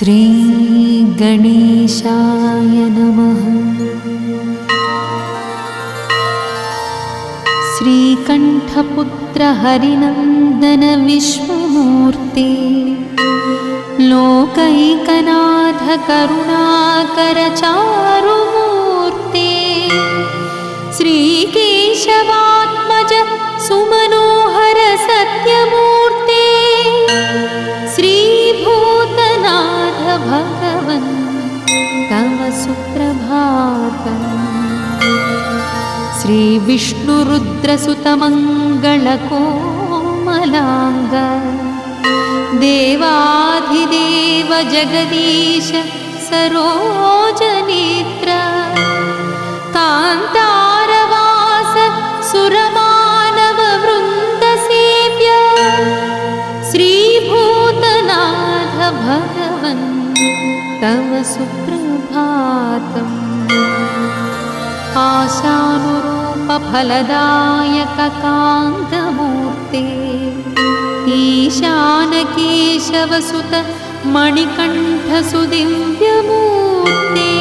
श्री गणेशाय नमः। श्रीकण्ठपुत्र हरिनन्दन विश्वमूर्ते, लोकैकनाथ करुणाकर चारुमूर्ते, श्रीकेशवात्मज सुमनोहर सत्यमूर्ते, श्रीभूतनाथ भगवन् तव सुप्रभातम्। श्रीविष्णुरुद्रसुतमङ्गलकोमलाङ्ग, देवाधिदेव जगदीश सरोजनेत्र, कान्तारवास सुरमानव वृन्दसेव्य, श्रीभूतनाथ भगवन् तव सुप्रभातम्। आशानुरूप फलदायक कान्तमूर्ते, ईशानकेशवसुत मणिकण्ठ सुदिव्यमूर्ते,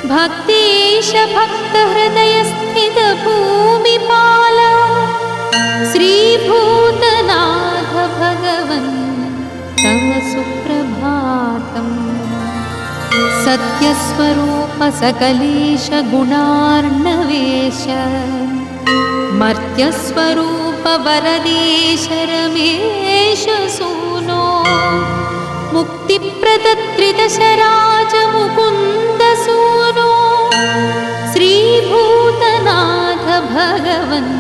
भक्तेश भक्तहृदय स्थित भूमिपाल, श्रीभूतनाथ भगवन् तव सुप्रभातम्। सत्यस्वरूप सकलेश गुणार्णवेश, मर्त्यस्वरूप वरदेश रमेश सूनो, मुक्तिप्रदत्रिदशराज मुकुन्द सूनो, श्रीभूतनाथ भगवन्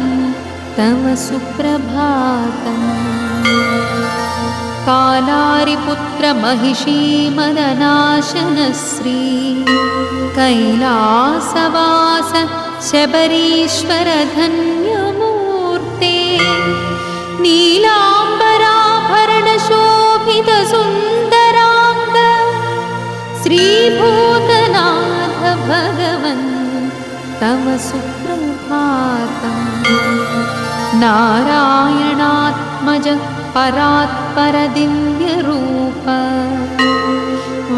तव सुप्रभातम्। कालारिपुत्र महिषी मदनाशन श्री कैलासवास शबरीश्वर धन्यमूर्ते, नीलाम्बराभरण शोभित सुन्दरांग, श्रीभूतनाथ भगवन् तव सुप्रभातम्। नारायणात्मज परात्पर दिव्यरूप,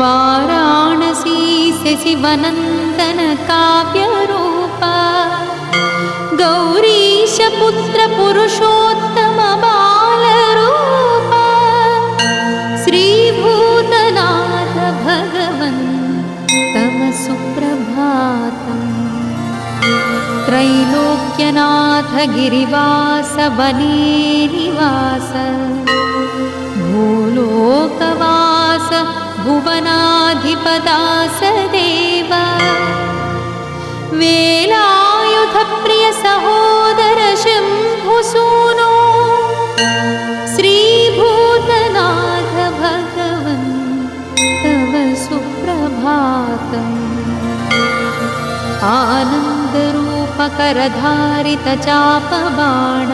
वाराणसी शशिवनन्दन काव्यरूप, गौरीश पुत्र पुरुषोत्तम बालरूप, श्रीभूतनाथ भगवन् तव सुप्रभातम्। त्रैलोक्यनाथ गिरिवास वनेनिवास, भूलोकवास भुवनाधिपदास देव, वेलायुध प्रिय सहोदर शम्भुसूनो, श्रीभूतनाथ भगवन् तव सुप्रभातम्। आनन्दरूपकरधारित चापबाण,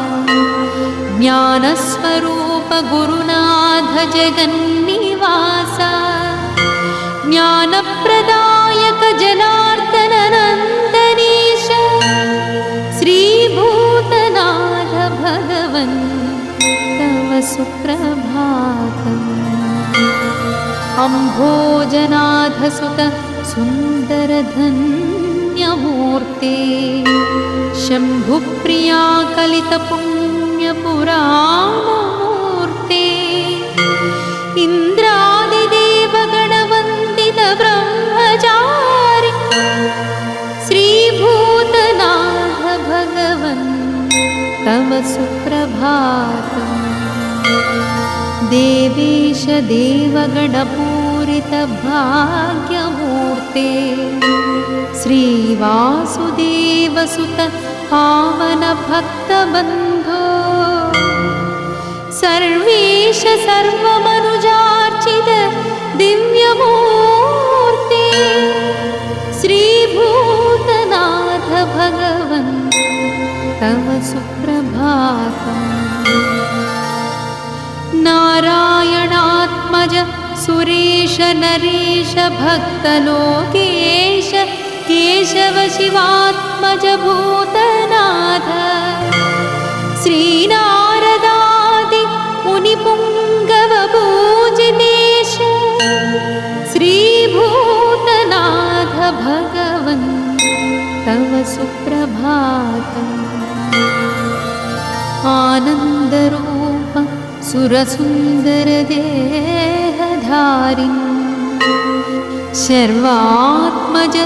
ज्ञानस्वरूप गुरुनाथ जगन्निवास, ज्ञानप्रदायक जनार्दन नन्दनीश, श्रीभूतनाथ भगवन् तव सुप्रभातम्। अम्भोजनाथ सुत सुन्दर धन्यमूर्ते, शम्भुप्रिया कलित पुण्यपुराणमूर्ते, इन्द्रादिदेव गणवन्दित ब्रह्मचारि, श्रीभूतनाथ भगवन् तव सुप्रभातम्। देवेश देवगणपूरित भाग्यमूर्ते, श्रीवासुदेवसुत पावन भक्तबन्धो, सर्वेश सर्वमनुजार्चित दिव्यमूर्ते, श्रीभूतनाथ भगवन् तव सुप्रभातम्। नारायणात्मज सुरेश नरेश भक्तलोकेश, केशव शिवात्मज भूतनाथ, श्रीनारदादि मुनिपुङ्गव पूजितेश, सुप्रभातम् आनन्दरूप सुरसुन्दरदेहधारिन् शर्वात्मज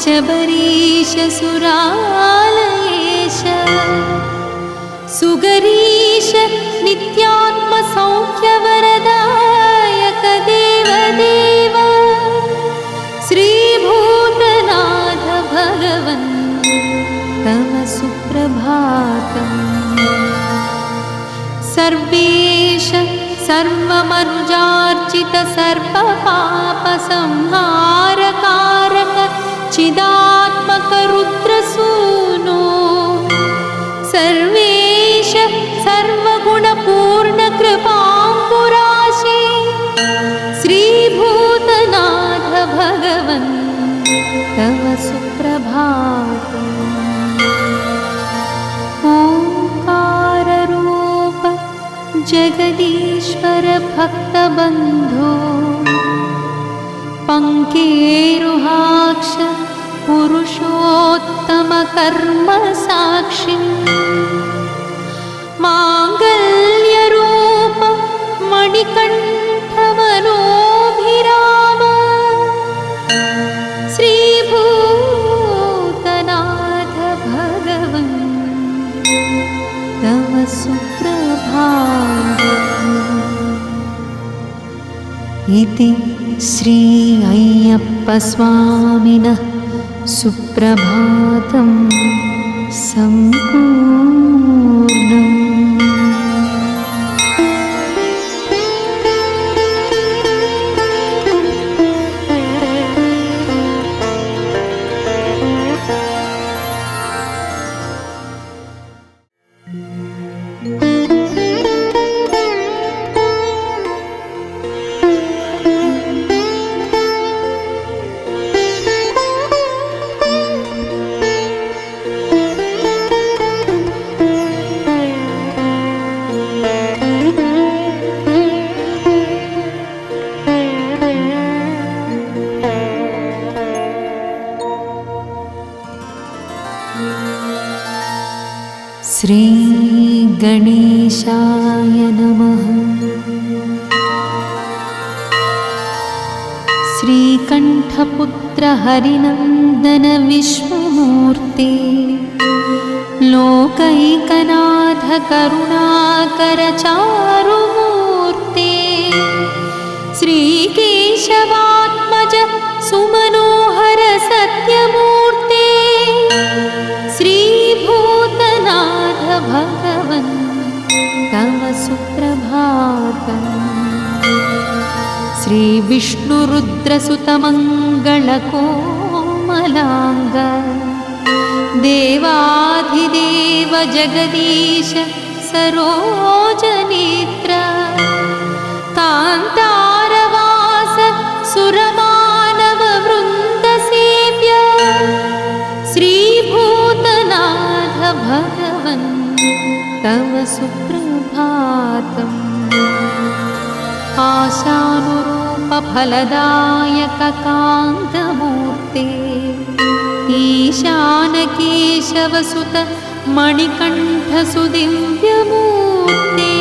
शबरीश सुरालयेश सुगरीश नित्यात्मसौख्यवरदायक देवदेव श्रीभूतनाथ भगवन् तव सुप्रभातम् सर्वेश सर्वमनुजार्चित सर्वपापसंहारकारक चिदात्मक रुद्रसूनो सर्वेश सर्वगुणपूर्ण कृपाम्बुराशे श्रीभूतनाथ भगवन् तव सुप्रभातम् ओंकाररूप जगदीश्वर भक्तबन्धो पङ्केरुहाक्ष पुरुषोत्तम कर्म साक्षी माङ्गल्यरूप मणिकण्ठमनोभिराम श्रीभूतनाथ भगवन् तव सुप्रभातम् इति श्री अय्यप्पस्वामिनः सुप्रभातं सम्पूर्णम्। श्री गणेशाय नमः। श्रीकण्ठपुत्र हरिनन्दन विश्वमूर्ते लोकैकनाथ करुणाकर चारुमूर्ते श्रीकेशवात्मज सुमनोहर सत्यमूर्ते श्रीभूतनाथ भगवन् तव सुप्रभातम्। श्रीविष्णुरुद्रसुतमङ्गलकोमलाङ्ग देवाधिदेव जगदीश सरोजनेत्र कान्तारवास सुरमानव वृन्दसेव्य श्रीभूतनाथ भगवन् तव सुप्रभातम्। आशानुरूप फलदायक कान्तमूर्ते ईशानकेशवसुत मणिकण्ठसुदिव्यमूर्ते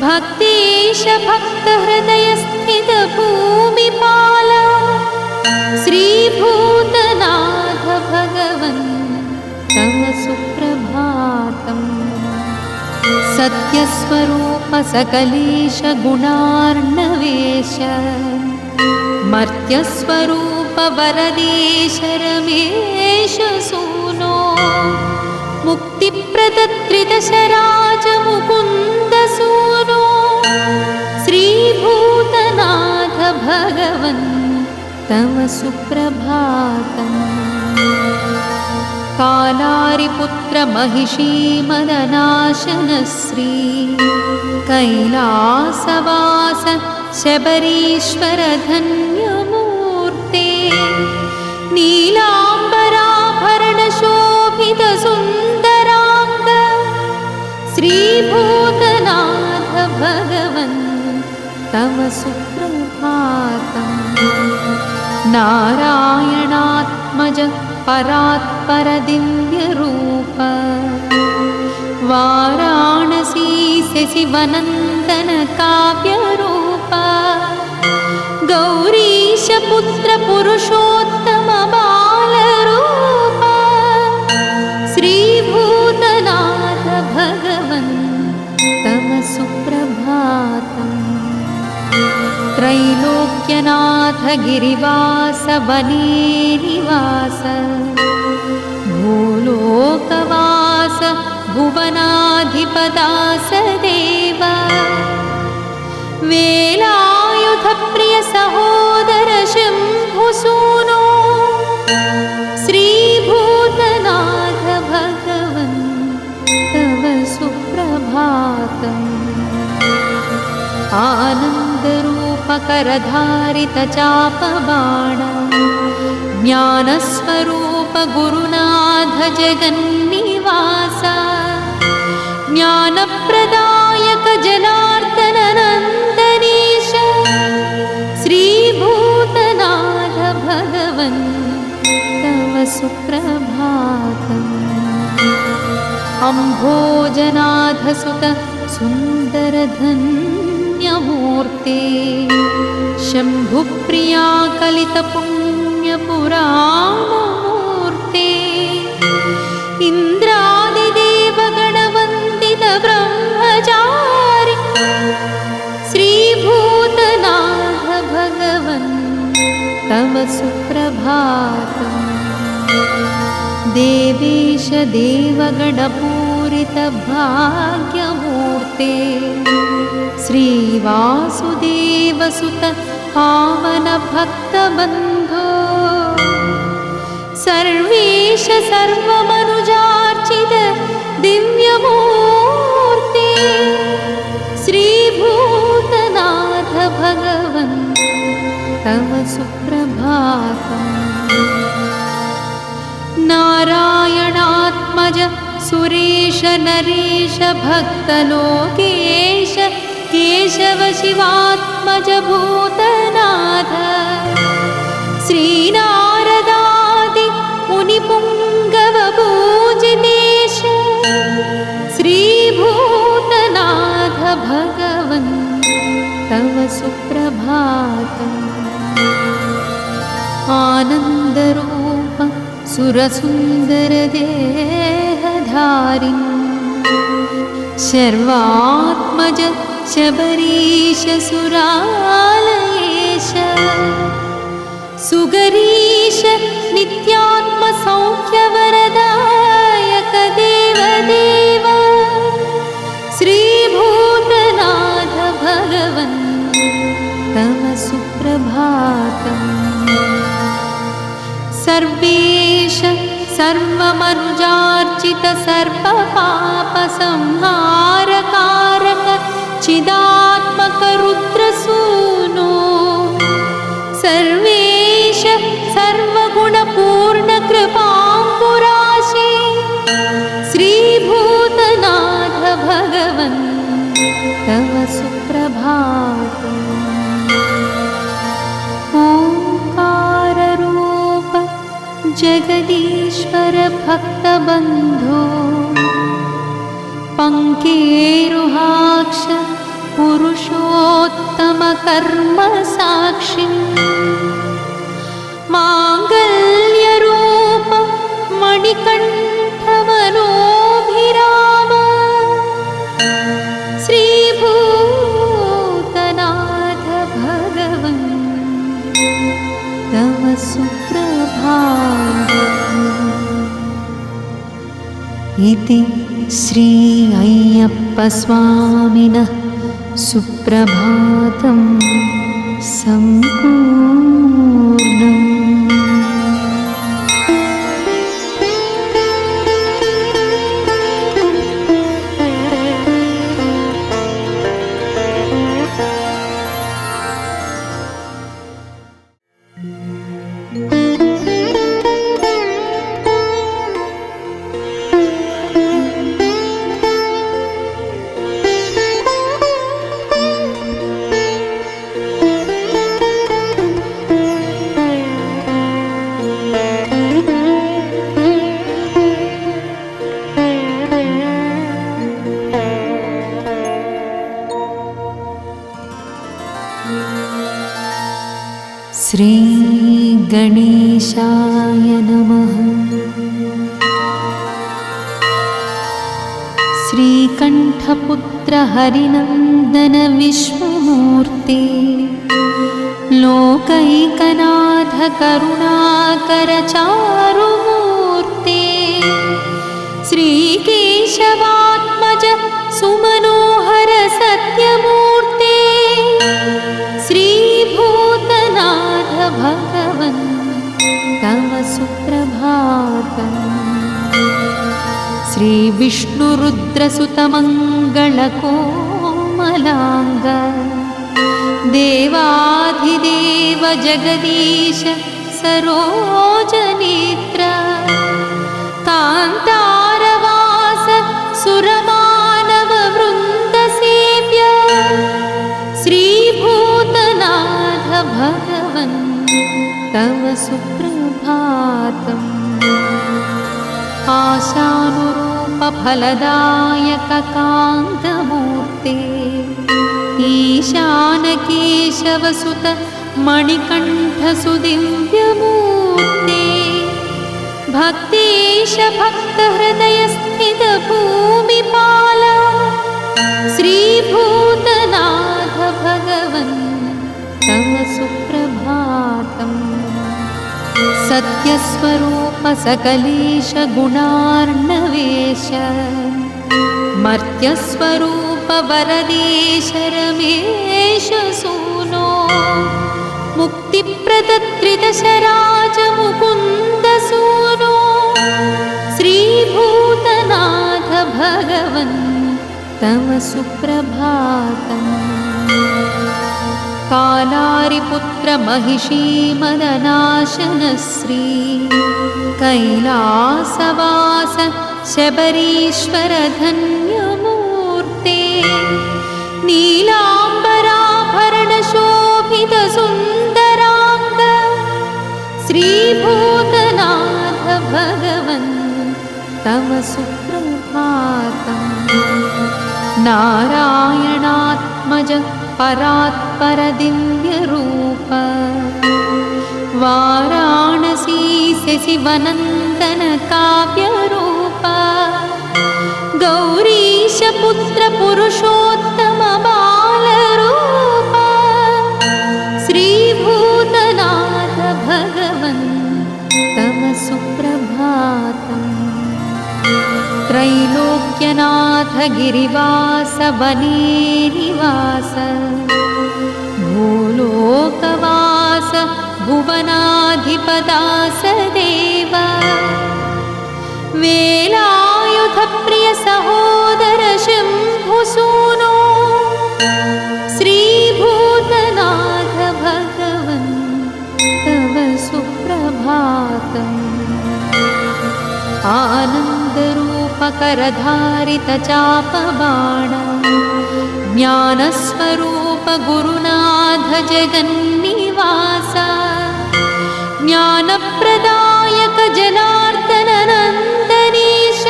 भक्तेश भक्तहृदयस्थित भूमिपाल श्रीभूतनाथ भगवन् तव सुप्रभातम्। सत्यस्वरूप सकलेश गुणार्णवेश मर्त्यस्वरूप वरदेश रमेश सूनो मुक्तिप्रदत्रिदशराज मुकुन्द सूनो श्रीभूतनाथ भगवन् तव सुप्रभातम्। कालारिपुत्र महिषी मदनाशन श्री कैलासवास शबरीश्वर धन्यमूर्ते नीलाम्बराभरण शोभित सुन्दरांग श्रीभूतनाथ भगवन् तव सुप्रभातम्। नारायणात्मज परात्पर दिव्यरूप वाराणसी शशिवनन्दन काव्यरूप गौरीश पुत्र पुरुषोत्तम बालरूप श्रीभूतनाथ भगवन् तव सुप्रभातम् त्रैलोक्यनाथ गिरिवास वने निवास भूलोकवास भुवनाधिपदास देव वेलायुध प्रिय सहोदर शम्भुसूनो श्रीभूतनाथ भगवन् तव सुप्रभातम् आनन्दरूप करधारित चापबाण ज्ञानस्वरूप गुरुनाथ जगन्निवास ज्ञानप्रदायक जनार्दन नन्दनीश श्रीभूतनाथ भगवन् तव सुप्रभातम् अम्भोजनाथ सुत सुन्दरधन्यमूर्ते शम्भुप्रिया कलितपुण्यपुराणमूर्ते इन्द्रादिदेवगणवन्दित ब्रह्मचारि श्रीभूतनाथ भगवन् तव सुप्रभातम् देवेश देवगणपूरित भाग्यमूर्ते श्रीवासुदेवसुत पावन भक्तबन्धो सर्वेश सर्वमनुजार्चित दिव्यमूर्ते श्रीभूतनाथ भगवन् तव सुप्रभातम् नारायणात्मज सुरेश नरेश भक्तलोकेश केशव शिवात्मज भूतनाथ श्रीनारदादि मुनिपुङ्गव पूजितेश श्रीभूतनाथ भगवन् तव सुप्रभातम् आनन्दरूप सुरसुन्दरदेहधारिन् शर्वात्मज शबरीश सुरालयेश सुगरीश नित्यात्मसौख्यवरदायक देवदेव श्रीभूतनाथ भगवन् तव सुप्रभातम् सर्वेश सर्वमनुजार्चित सर्वपापसंहारकारक चिदात्मक रुद्रसूनो सर्वेश सर्वगुणपूर्ण कृपाम्बुराशि श्रीभूतनाथ भगवन् तव सुप्रभातम् ओंकाररूप जगदीश्वर भक्तबन्धो पङ्केरुहाक्ष पुरुषोत्तम कर्म साक्षी माङ्गल्यरूप मणिकण्ठमनोभिराम श्रीभूतनाथ भगवन् तव सुप्रभातम् इति श्री अय्यप्पस्वामिनः सुप्रभातं सम्पूर्णम्। श्रीगणेशाय नमः। श्रीकण्ठपुत्र हरिनन्दन विश्वमूर्ते, लोकैकनाथ करुणाकर चारुमूर्ते, श्रीकेशवात्मज सुमनोहर सत्यमूर्ते, श्रीभूतनाथ भगवन् तव सुप्रभातम्। श्रीविष्णुरुद्रसुतमङ्गलकोमलाङ्ग, देवाधिदेव जगदीश सरोजनेत्र, कान्तारवास सुरमानववृन्दसेव्य, श्रीभूतनाथ भगवन् तव सुप्रभातम्। आशानुरूपफलदायक कान्तमूर्ते, ईशानकेशवसुत मणिकण्ठसुदिव्यमूर्ते, भक्तेश भक्तहृदयस्थित भूमिपाल, श्रीभूतनाथ भगवन् तव सुप्रभातम्। सत्यस्वरूप सकलेश गुणार्णवेश, मर्त्यस्वरूप वरदेश रमेश सूनो, मुक्तिप्रदत्रिदशराज मुकुन्द सूनो, श्रीभूतनाथ भगवन् तव सुप्रभातम्। कालारिपुत्र महिषीमदनाशन श्री कैलासवास शबरीश्वर धन्यमूर्ते, नीलाम्बराभरण शोभित सुन्दरांग, श्रीभूतनाथ भगवन् तव सुप्रभातम्। नारायणात्मज परात्पर दिव्यरूप, वाराणसी शशिवनन्दन काव्यरूप, गौरीशपुत्र पुरुषोत्तम बालरूप, श्रीभूतनाथ भगवन् तव सुप्रभातम्। त्रैलोक्यनाथ गिरिवास वनेनिवास, भूलोकवास भुवनाधिपदास देव, वेलायुध प्रिय सहोदर शम्भुसूनो, श्रीभूतनाथ भगवन् तव सुप्रभातम्। आनन्दरूपकरधारित चापबाण, ज्ञानस्वरूप गुरुनाथ जगन्निवास, ज्ञानप्रदायक जनार्दन नन्दनीश,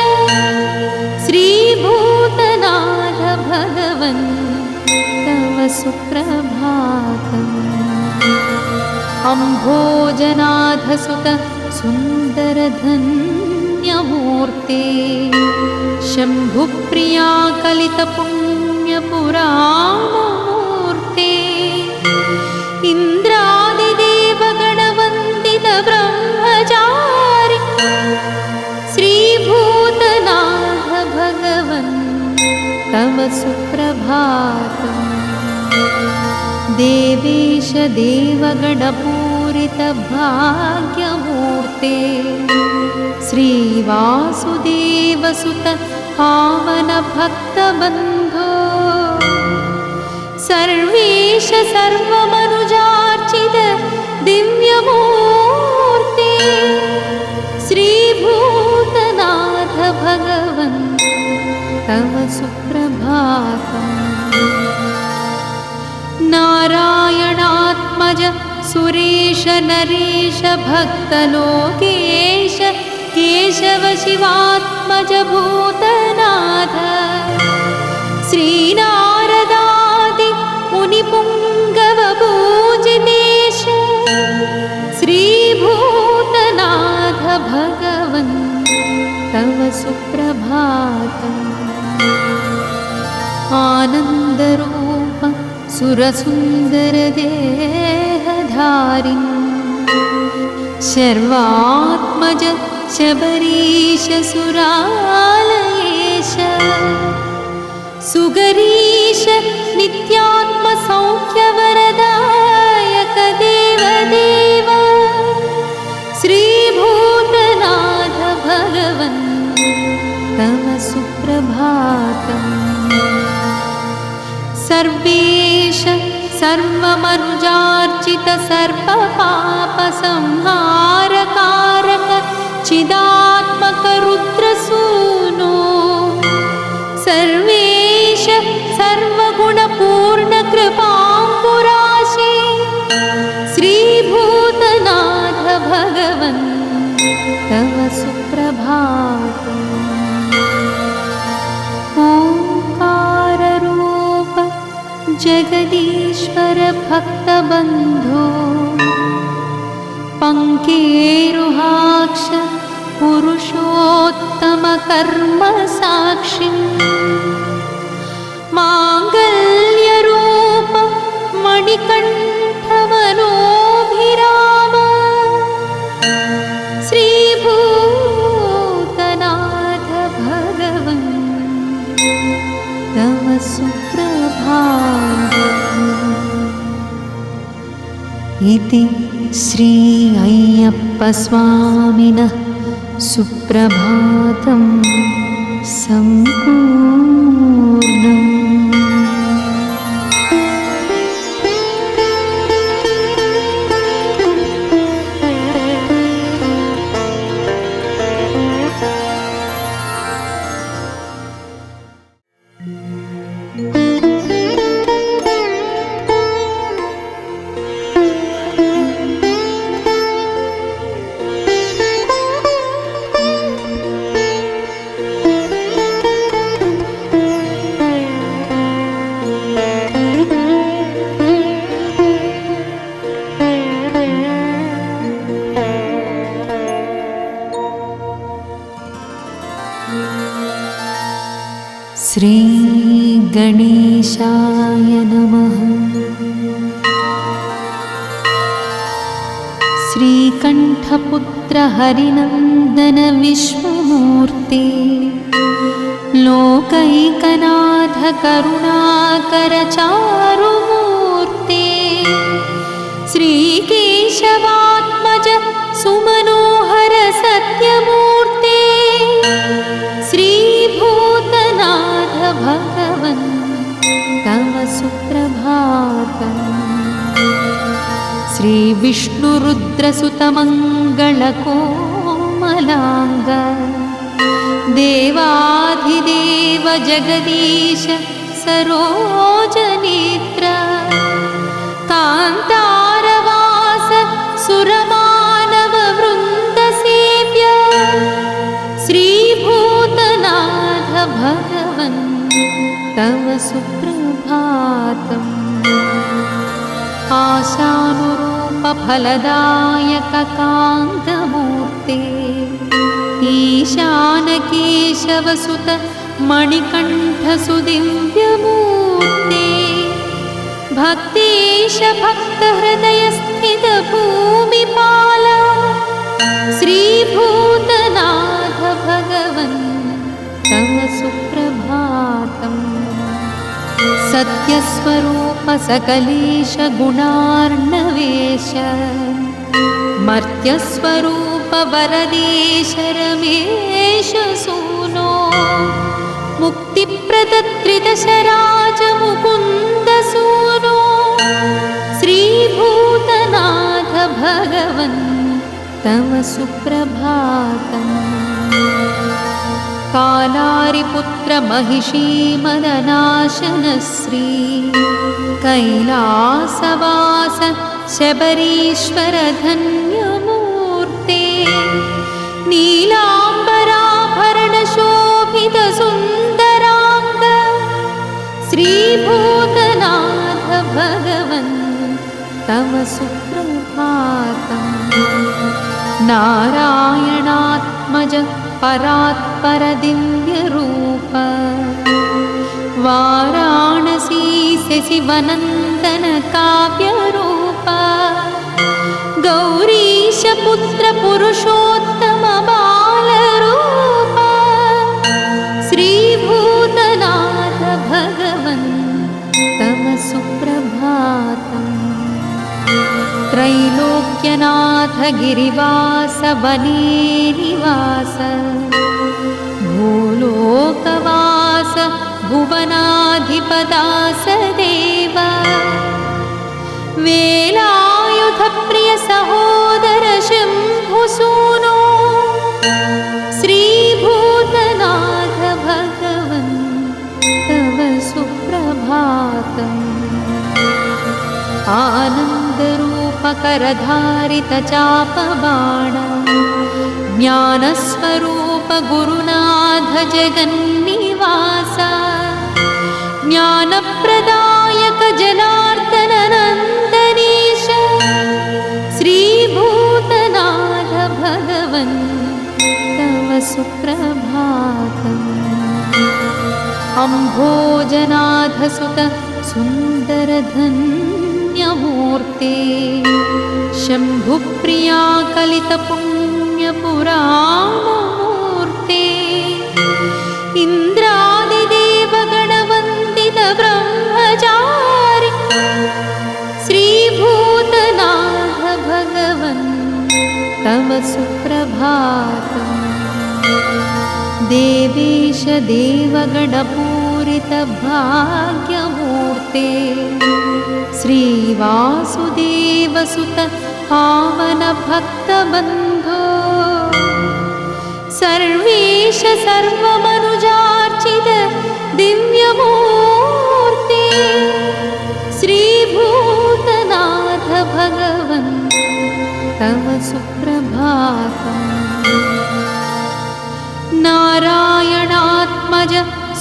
श्रीभूतनाथ भगवन् तव सुप्रभातम्। अम्भोजनाथ सुत सुन्दर धन्यमूर्ते, शम्भुप्रिया कलित पुण्यपुराणमूर्ते, इन्द्रादिदेव गणवन्दित ब्रह्मचारि, श्रीभूतनाथ भगवन् तव सुप्रभातम्। देवेश देवगणपूरित भाग्यमूर्ते, श्रीवासुदेवसुत पावन भक्तबन्धो, सर्वेश सर्वमनुजार्चित दिव्यमूर्ते, श्रीभूतनाथ भगवन् तव सुप्रभातम्। नारायणात्मज सुरेश नरेश भक्तलोकेश, केशव शिवात्मज भूतनाथ, श्रीनारदादि मुनिपुङ्गव पूजितेश, श्रीभूतनाथ भगवन् तव सुप्रभातम्। आनन्दरूप सुरसुन्दरदेहधारिन् शर्वात्मज शबरीश सुरालयेश सुगरीश नित्यात्मसौख्यवरदायक देवदेव श्रीभूतनाथ भगवन् तव सुप्रभातम्। सर्वेश सर्वमनुजार्चित सर्वपापसंहारकारक चिदात्मक रुद्रसूनो सर्वेश सर्वगुणपूर्ण कृपाम्बुराशि श्रीभूतनाथ भगवन् तव सुप्रभातम्। ओंकाररूप जगदीश्वर भक्तबन्धो पंकेरुहाक्ष पुरुषोत्तम कर्म साक्षी मांगल्यरूप मणिकण्ठ मनोभिराम श्रीभूतनाथ भगवन् तव सुप्रभातम्। इति श्री अय्यप्पस्वामिनः सुप्रभातं सम्पूर्णम्। श्री गणेशाय नमः। श्रीकण्ठपुत्र हरिनन्दन विश्वमूर्ते लोकैकनाथ करुणाकर चारुमूर्ते श्रीकेशवात्मज सुमनोहर सत्यमूर्ते श्रीभूतनाथ भगवन् तव सुप्रभातम्। श्रीविष्णुरुद्रसुतमङ्गलकोमलाङ्ग देवाधिदेव जगदीश सरोजनेत्र कान्तारवास सुरमानववृन्दसेव्य श्रीभूतनाथ भगवन् तव सुप्रभातम्। आशानुरूप फलदायक कान्तमूर्ते ईशानकेशवसुत मणिकण्ठसुदिव्यमूर्ते भक्तेश भक्तहृदयस्थित भूमिपाल श्रीभूतनाथ भगवन् तव सुप्रभातम्। सत्यस्वरूप सकलेश गुणार्णवेश मर्त्यस्वरूप वरदेश रमेश सूनो मुक्तिप्रदत्रिदशराज मुकुन्द सूनो श्रीभूतनाथ भगवन् तव सुप्रभातम्। कालारिपुत्र महिषी मदनाशन श्री कैलासवास शबरीश्वर धन्यमूर्ते नीलाम्बराभरण शोभित सुन्दरांग श्रीभूतनाथ भगवन् तव सुप्रभातम्। नारायणात्मज परात्पर दिव्यरूप वाराणसी शशिवनन्दन काव्यरूप गौरीश पुत्र पुरुषोत्तम बालरूप श्रीभूतनाथ भगवन् तव सुप्रभातम् त्रैलोक्यनाथ गिरिवास वने निवास भूलोकवास भुवनाधिपदास देव वेलायुध प्रिय सहोदर शम्भुसूनो श्रीभूतनाथ भगवन् तव सुप्रभातम् आनन्दरूपकरधारित चापबाण ज्ञानस्वरूप गुरुनाथ जगन्निवास ज्ञानप्रदायक जनार्दन नन्दनीश श्रीभूतनाथ भगवन् तव सुप्रभातम् अम्भोजनाथ सुत सुन्दरधन्यमूर्ते शम्भुप्रिया कलितपुण्यपुराणमूर्ते इन्द्रादिदेवगणवन्दित ब्रह्मचारि श्रीभूतनाथ भगवन् तव सुप्रभातम् देवेश देवगणपूरित भाग्यमूर्ते श्रीवासुदेवसुत पावन भक्तबन्धो सर्वेश सर्वमनुजार्चित दिव्यमूर्ते श्रीभूतनाथ भगवन् तव सुप्रभातम् नारायणात्मज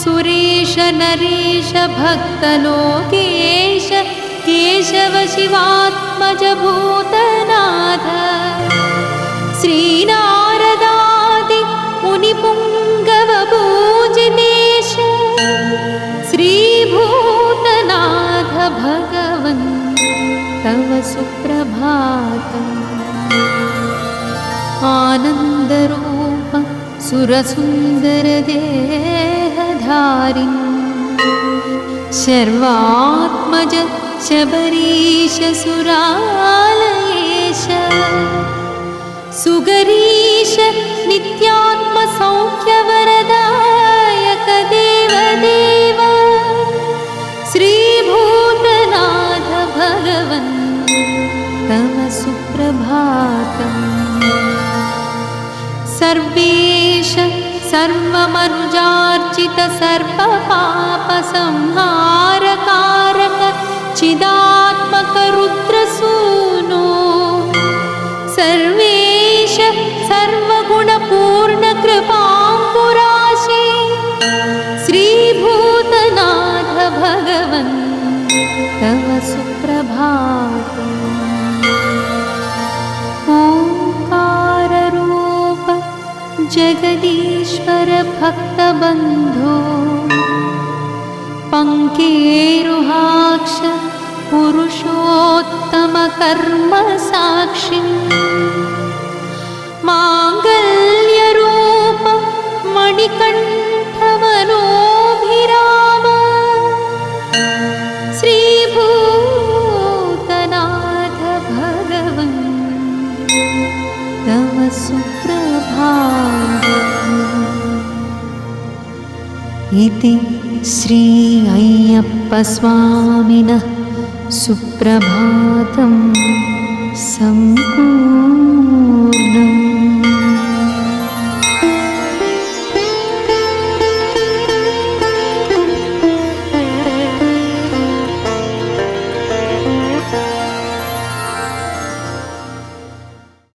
सुरेश नरेश भक्तलोकेश केशव शिवात्मज भूतनाथ श्रीनारदादि मुनिपुङ्गव पूजितेश श्रीभूतनाथ भगवन् तव सुप्रभातम् आनन्दरूप सुरसुन्दर देहधारिन् शर्वात्मज शबरीश सुरालयेश सुगरीश नित्यात्म सौख्यवरदायक देवदेव श्रीभूतनाथ भगवन् तव सुप्रभातम् सर्वेश सर्वमनुजार्चित सर्वपापसंहारकारक चिदात्मक रुद्रसूनो सर्वेश सर्वगुणपूर्ण कृपाम्बुराशि श्रीभूतनाथ भगवन् तव सुप्रभातम् ओंकाररूप जगदीश्वर भक्तबन्धो पङ्केरुहाक्ष पुरुषोत्तम कर्म साक्षी माङ्गल्यरूप मणिकण्ठ मनोभिराम श्रीभूतनाथ भगवन् तव सुप्रभातम् इति श्री अय्यप्पस्वामिनः सुप्रभातं सम्पूर्णम्।